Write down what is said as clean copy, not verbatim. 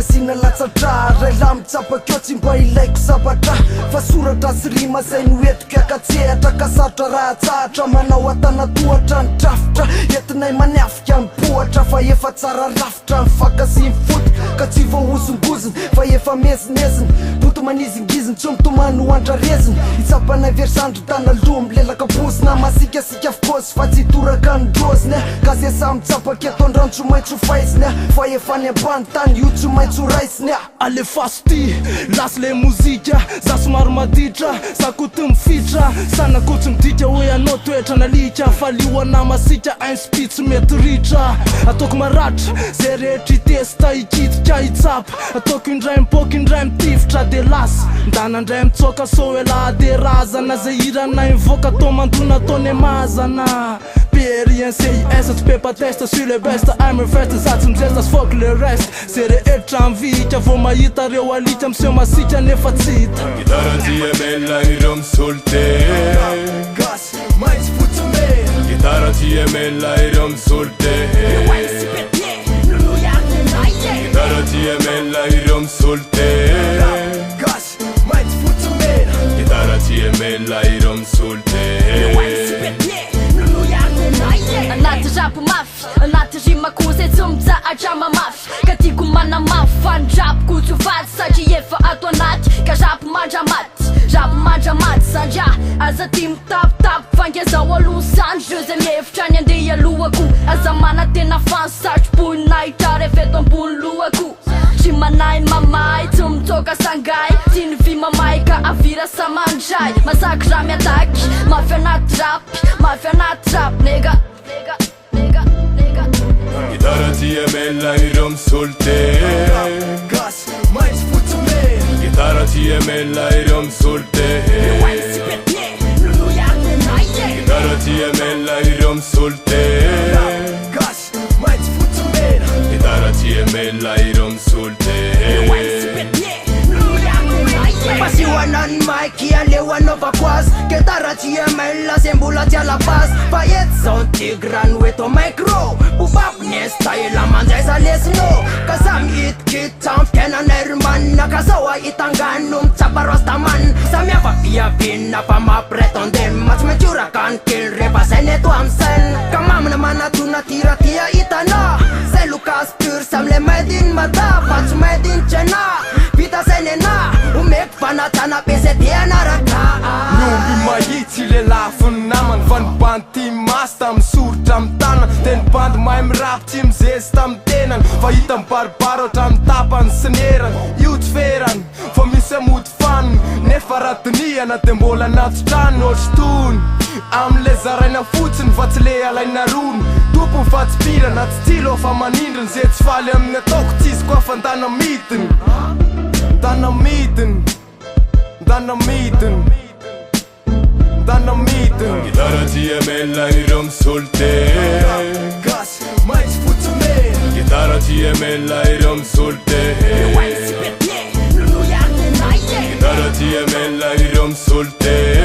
asina latsatra ray lamitsapakeo tsy mba ilaiko sabatra fa soratra sy rima zay noetiko akatsehatra kasatra raha tsahatra manao atanatohatra ny trafitra entinay maniafika mipohatra fa efa tsara rafitra mifakasy mifotika ka tsy voahozongoziny fa efa mezineziny boto manizingiziny tsy mitomany ho andrareziny itsapanay versandro tanaloha milelaka bozina masikasika afkosy fa tsy toraka ny droziny ka zay samy tsapaka eto andrano tsy maitso faiziny fa efa ny ambany tany io tsy maitso raisiny alefaso ty lasy le mozika za somary maditra zakoty mifitra sanakotsy midika hoe anao toetra nalika fa lioana masika inspi tsy mety ritra ataoko maratra zay rehetra itesta ikitika itsapa ataoko indray mipoky indray mitifitra de lasy ndanandray mitsoka soela de razana zay iranay mivoaka to mandona tony mazana PRINCIS tu peux pas tester sur le best I'm a first za tsy mijesta fuck le rest zay rehetra mivika vo mahita reo alika miseho masika nefa tsy hita gitara TML ireo misolte gasy maitsy fotsime gitara TML ireo misolte gitara TML ireo misolte gasy maitsy fotsime gitara TML ireo misolte anaty rap mafy anaty rima koza tsy mijahatra mamafy ka tiako mana mafy fa ny rapoko tsy faty satria efa ato anaty ka rap mandramaty sandria aza ty mitapitapy fangezao aloha sandry reo zay mihevitra ny andeha alohako aza mana tena fansy satroponahitra rehefa eto ambony lohako tsy manay mamay tsy mitsoka sangay tsy nivy mamay ka avira samandray masaky raha miataky mafy anaty rap nega gitara TML ireo misolte gasy maitsy fotsime gitara TML ireo misolte gitara TML ireo misolte gasy maitsy fotsime gitara TML ireo misolte Pasiwanan Mikey alewa nova quas Ketara TML se mbola tia la base fa etson tigran weto micro Bubap nesta ila manjay sa lesno Kasam it kit tam kena nerman Nakasawa itangano mtsapa rostaman Samia fa pia vina pa ma pretonde Mats menchura kan kill repa seneto amsen Kamam na mana tuna tira tia itana Se Lucas pur samle medin mata Pats medin chena Vita senena umek fanatana pese tiana raka Numbi mahitsy le lafiny namany fa ny bandy ty masy tamy soritra amy tanana de ny bandy mahay mirapy tsy mizezy tamy tenany fa hita mibaribaro hatramy tapany sy nerany io tsy ferany fa misy amody faniny nefa ratiniana de mbola anaty trano ohatry tony amle zaraina fotsiny fa tsy le alaina rony tompony fa tsy pirana tsy tilo fa manindriny zay tsy faly amin'ny ataoko tsisy koa fa ndana midiny gitara TML ireo misolte gasy maitsy fotsime gitara TML ireo misolte gitara TML ireo misolte